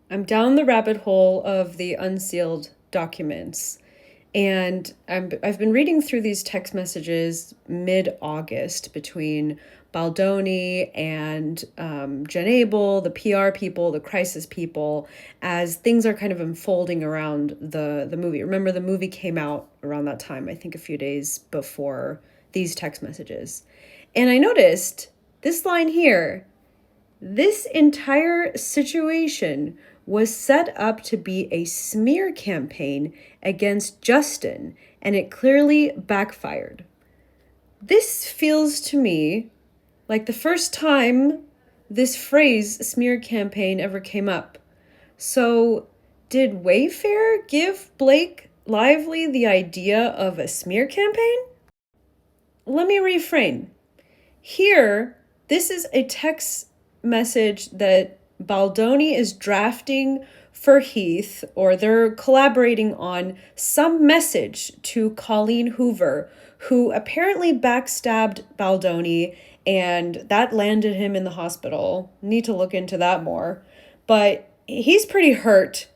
I'm down the rabbit hole of the unsealed documents. And I've been reading through these text messages mid-August between Baldoni and Jen Abel, the PR people, the crisis people, as things are kind of unfolding around the movie. Remember, the movie came out around that time, I think a few days before these text messages. And I noticed this line here. This entire situation was set up to be a smear campaign against Justin, and it clearly backfired. This feels to me like the first time this phrase, smear campaign, ever came up. So, did Wayfarer give Blake Lively the idea of a smear campaign? Let me reframe. Here, this is a text message that Baldoni is drafting for Heath, or they're collaborating on some message to Colleen Hoover, who apparently backstabbed Baldoni, and that landed him in the hospital. Need to look into that more. But he's pretty hurt,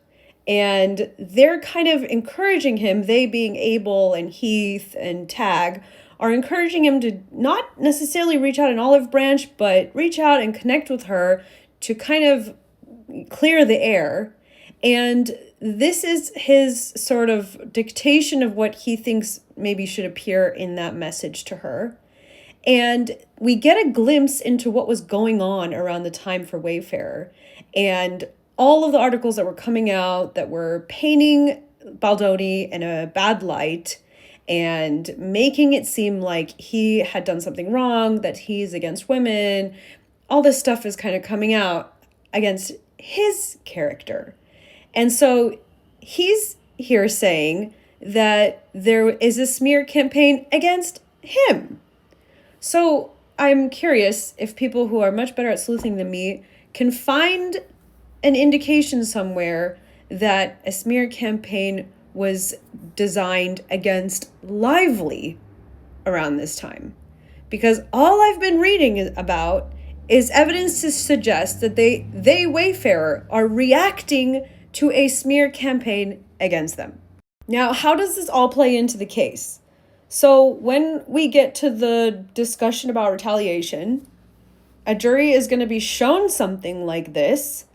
and they're kind of encouraging him, they being Abel and Heath and Tag, are encouraging him to not necessarily reach out an olive branch, but reach out and connect with her to kind of clear the air. And this is his sort of dictation of what he thinks maybe should appear in that message to her. And we get a glimpse into what was going on around the time for Wayfarer. And all of the articles that were coming out that were painting Baldoni in a bad light and making it seem like he had done something wrong, that he's against women. All this stuff is kind of coming out against his character. And so he's here saying that there is a smear campaign against him. So I'm curious if people who are much better at sleuthing than me can find an indication somewhere that a smear campaign was designed against Lively around this time. Because all I've been reading about is evidence to suggest that they Wayfarer, are reacting to a smear campaign against them. Now, how does this all play into the case? So when we get to the discussion about retaliation, a jury is going to be shown something like this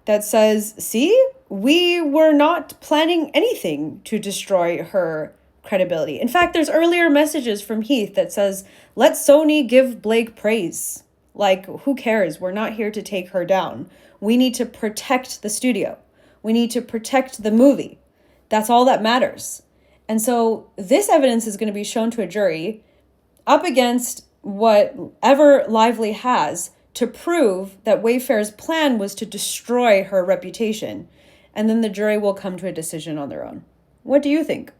that says, see, we were not planning anything to destroy her credibility. In fact, there's earlier messages from Heath that says, let Sony give Blake praise. Like, who cares? We're not here to take her down. We need to protect the studio. We need to protect the movie. That's all that matters. And so this evidence is going to be shown to a jury up against whatever Lively has to prove that Wayfarer's plan was to destroy her reputation. And then the jury will come to a decision on their own. What do you think?